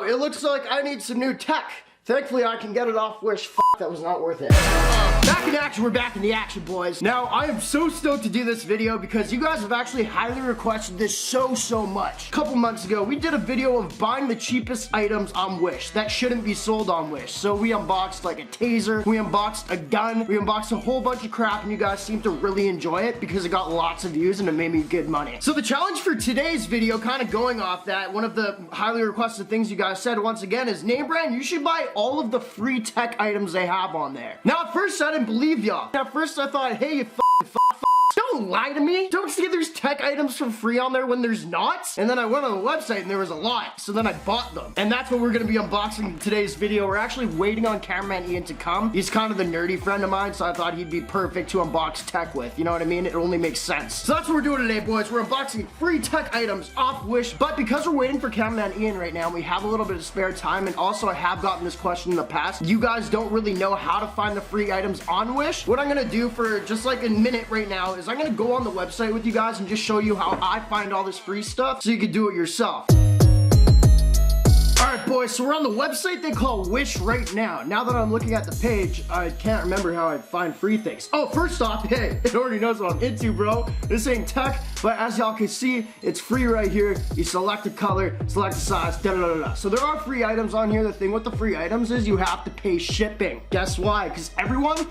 it looks like I need some new tech. Thankfully, I can get it off Wish. That was not worth it. Back in action, we're back in the action, boys. Now, I am so stoked to do this video because you guys have actually highly requested this so much. A couple months ago, we did a video of buying the cheapest items on Wish that shouldn't be sold on Wish. So we unboxed like a taser, we unboxed a gun, we unboxed a whole bunch of crap, and you guys seem to really enjoy it because it got lots of views and it made me good money. So the challenge for today's video, kind of going off that, one of the highly requested things you guys said once again is, NameBran, you should buy all of the free tech items they have on there. Now, at first, I didn't believe y'all. At first, I thought, hey, you don't lie to me. Don't see there's tech items for free on there when there's not. And then I went on the website and there was a lot. So then I bought them. And that's what we're going to be unboxing in today's video. We're actually waiting on cameraman Ian to come. He's kind of the nerdy friend of mine, so I thought he'd be perfect to unbox tech with. You know what I mean? It only makes sense. So that's what we're doing today, boys. We're unboxing free tech items off Wish. But because we're waiting for cameraman Ian right now, we have a little bit of spare time. And also, I have gotten this question in the past. You guys don't really know how to find the free items on Wish. What I'm going to do for just like a minute right now is I'm going to go on the website with you guys and just show you how I find all this free stuff so you can do it yourself. Alright, boys, so we're on the website they call Wish right now. Now that I'm looking at the page, I can't remember how I find free things. Oh, first off, hey, it already knows what I'm into, bro. This ain't tech, but as y'all can see, it's free right here. You select the color, select the size, da-da-da-da. So there are free items on here. The thing with the free items is you have to pay shipping. Guess why? Because everyone,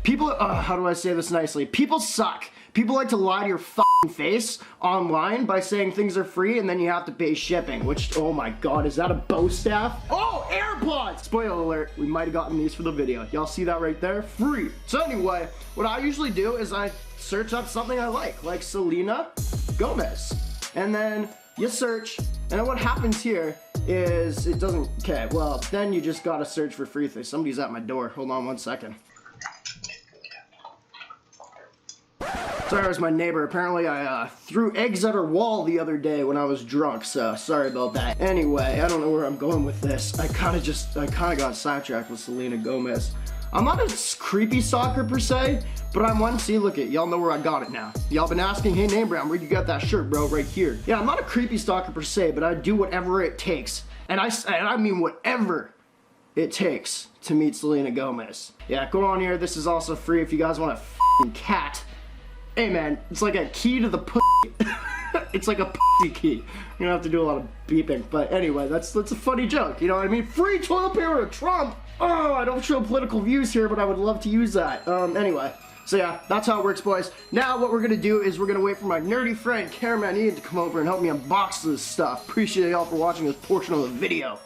people, how do I say this nicely? People suck. People like to lie to your fucking face online by saying things are free and then you have to pay shipping, which, oh my god, is that a bow staff? Oh, AirPods! Spoiler alert, we might have gotten these for the video. Y'all see that right there? Free. So anyway, what I usually do is I search up something I like Selena Gomez. And then you search, and then what happens here is it doesn't, okay, well, then you just gotta search for free things. Somebody's at my door. Hold on one second. Sorry, it was my neighbor. Apparently, I threw eggs at her wall the other day when I was drunk, so sorry about that. Anyway, I don't know where I'm going with this. I kind of got sidetracked with Selena Gomez. I'm not a creepy stalker per se, but I'm one. See, look it. Y'all know where I got it now. Y'all been asking, hey, NameBran, where'd you get that shirt, bro? Right here. Yeah, I'm not a creepy stalker per se, but I do whatever it takes. And I mean whatever it takes to meet Selena Gomez. Yeah, go on here. This is also free if you guys want a f***ing cat. Hey man, it's like a key to the pussy. It's like a pussy key. You're gonna have to do a lot of beeping, but anyway, that's a funny joke, you know what I mean? Free toilet paper to Trump! Oh, I don't show political views here, but I would love to use that. Anyway, so yeah, that's how it works, boys. Now what we're gonna do is we're gonna wait for my nerdy friend, cameraman Ian, to come over and help me unbox this stuff. Appreciate y'all for watching this portion of the video.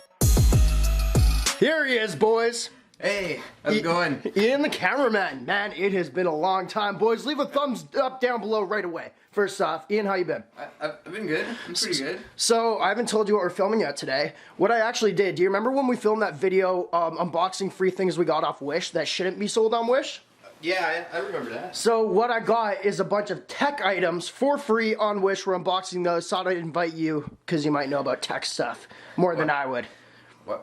Here he is, boys. Hey, how's it going? Ian the cameraman. Man, it has been a long time. Boys, leave a thumbs up down below right away. First off, Ian, how you been? I've been good. I'm pretty good. So, I haven't told you what we're filming yet today. What I actually did, do you remember when we filmed that video unboxing free things we got off Wish that shouldn't be sold on Wish? Yeah, I remember that. So, what I got is a bunch of tech items for free on Wish. We're unboxing those. Thought I'd invite you, because you might know about tech stuff more than I would.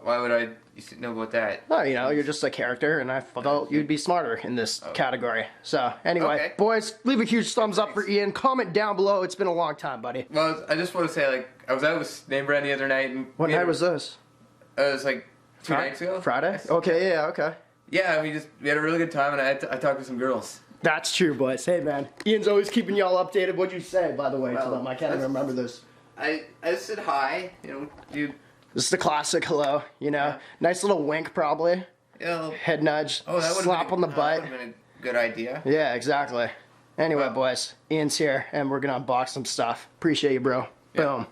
Why would I know about that? Oh, you know, you're just a character, and I felt you'd be smarter in this categoguy. So, anyway, boys, leave a huge thumbs up for Ian. Comment down below. It's been a long time, buddy. Well, I just want to say, like, I was out with NameBran the other night. And what night was this? It was like 2 nights ago. Friday? Okay, yeah, okay. Yeah, we had a really good time, and I talked to some girls. That's true, boys. Hey, man. Ian's always keeping y'all updated. What'd you say, by the way, to them? I can't even remember this. I said hi, you know, dude. This is the classic hello, you know. Yeah. Nice little wink, probably. Yeah. Head nudge. Oh, that slap on the butt. That would have been a good idea. Yeah, exactly. Anyway, boys, Ian's here, and we're gonna unbox some stuff. Appreciate you, bro. Yeah. Boom.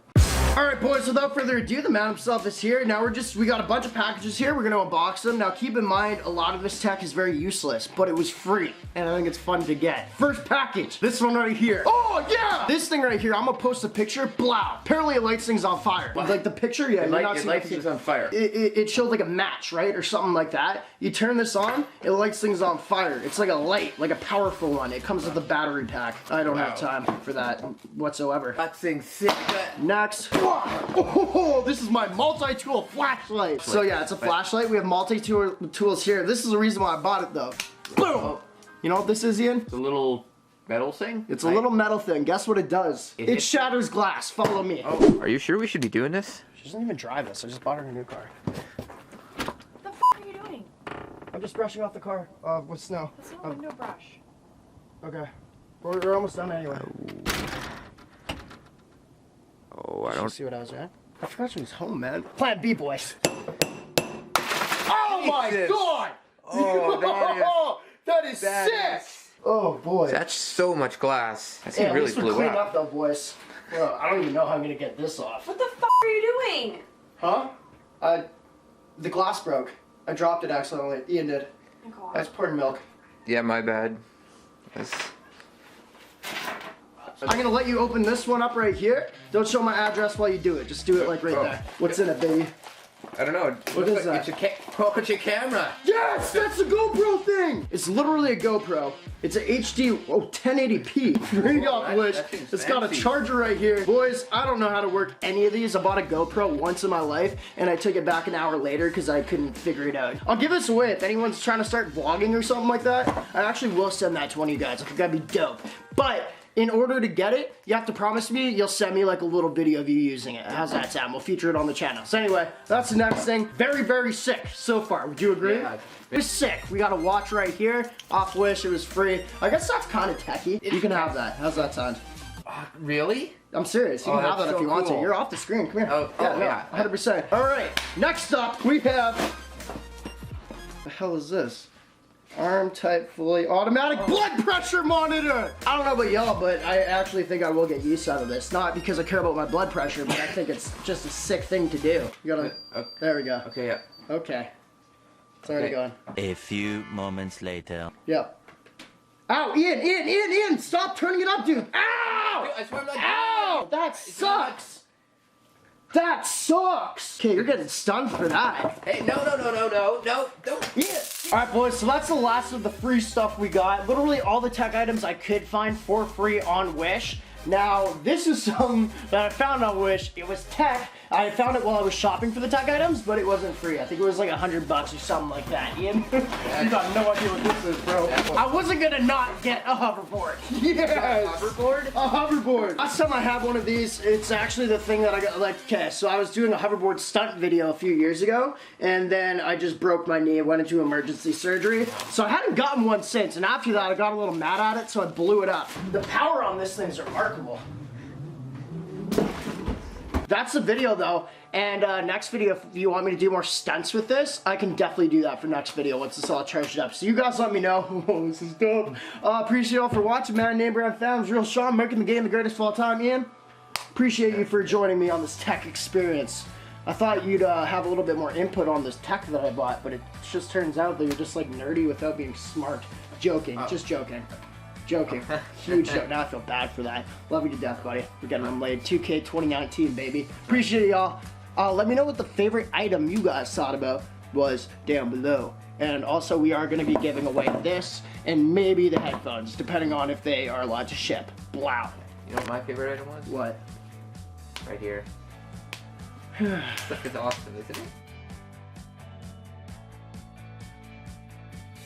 Alright, boys, without further ado, the man himself is here. Now we got a bunch of packages here. We're gonna unbox them. Now keep in mind, a lot of this tech is very useless, but it was free, and I think it's fun to get. First package, this one right here. Oh, yeah! This thing right here, I'm gonna post a picture, blow. Apparently it lights things on fire. What? Like the picture, yeah. It lights things on fire. It showed like a match, right? Or something like that. You turn this on, it lights things on fire. It's like a light, like a powerful one. It comes with a battery pack. I don't have time for that whatsoever. That thing's sick. Next. Oh, this is my multi-tool flashlight. So yeah, it's a flashlight. We have multi-tools here. This is the reason why I bought it though. Boom! You know what this is, Ian? It's a little metal thing? It's a little metal thing. Guess what it does? It shatters glass. Follow me. Oh, are you sure we should be doing this? She doesn't even drive this. I just bought her a new car. What the f are you doing? I'm just brushing off the car with snow. That's not a window brush. Okay. We're almost done anyway. Oh, I don't see what I was at. I forgot she was home, man. Plan B, boys. Oh my god! Oh, that is sick! Oh boy. That's so much glass. That Yeah, really this would blew clean up. up though, boys. Bro, I don't even know how I'm gonna get this off. What the f are you doing? Huh? The glass broke. I dropped it accidentally. Ian did. I was pouring milk. Yeah, my bad. I'm gonna let you open this one up right here. Don't show my address while you do it. Just do it like right there. What's in it, baby? I don't know. What is that? It's a camera. Yes, that's the GoPro thing. It's literally a GoPro. It's an HD 1080p. Bring up, Wish. It's got a charger right here. Boys, I don't know how to work any of these. I bought a GoPro once in my life, and I took it back an hour later because I couldn't figure it out. I'll give this away if anyone's trying to start vlogging or something like that. I actually will send that to one of you guys. I think that'd be dope. But in order to get it, you have to promise me you'll send me like a little video of you using it. How's that sound? We'll feature it on the channel. So anyway, that's the next thing. Very, very sick so far. Would you agree? Yeah. It's sick. We got a watch right here. Off Wish, it was free. I guess that's kind of techie. You can have that. How's that sound? Really? I'm serious. You can have that if you want to. You're off the screen. Come here. Yeah. 100%. All right. Next up, we have. The hell is this? Arm type fully automatic blood pressure monitor. I don't know about y'all, but I actually think I will get use out of this. Not because I care about my blood pressure, but I think it's just a sick thing to do. You gotta. There we go. Okay, yeah. Okay. It's already going. A few moments later. Yep. Ow, Ian! Stop turning it up, dude! Ow! I swear I'm not. Ow! That sucks! That sucks! Okay, you're getting stunned for that. Hey, no, don't. Yeah. Alright, boys, so that's the last of the free stuff we got. Literally all the tech items I could find for free on Wish. Now, this is something that I found on Wish. It was tech. I found it while I was shopping for the tech items, but it wasn't free. I think it was like $100 or something like that. Ian, you got no idea what this is, bro. I wasn't gonna not get a hoverboard. Yes! Hoverboard? A hoverboard. Last time I had one of these, it's actually the thing that I got, like, okay, so I was doing a hoverboard stunt video a few years ago, and then I just broke my knee, went into emergency surgery, so I hadn't gotten one since, and after that I got a little mad at it, so I blew it up. The power on this thing is remarkable. That's the video though, and next video, if you want me to do more stunts with this, I can definitely do that for next video once it's all charged up. So you guys let me know. Oh, this is dope. Appreciate y'all for watching, man. NameBran fans, Real Sean, making the game the greatest of all time. Ian, appreciate you for joining me on this tech experience. I thought you'd have a little bit more input on this tech that I bought, but it just turns out that you're just like nerdy without being smart. Joking, just joking. Joking. Huge joke. Now I feel bad for that. Love you to death, buddy. We're getting them laid. 2K 2019, baby. Appreciate it, y'all. Let me know what the favorite item you guys thought about was down below. And also, we are going to be giving away this and maybe the headphones, depending on if they are allowed to ship. Blow. You know what my favorite item was? What? Right here. This stuff is awesome, isn't it?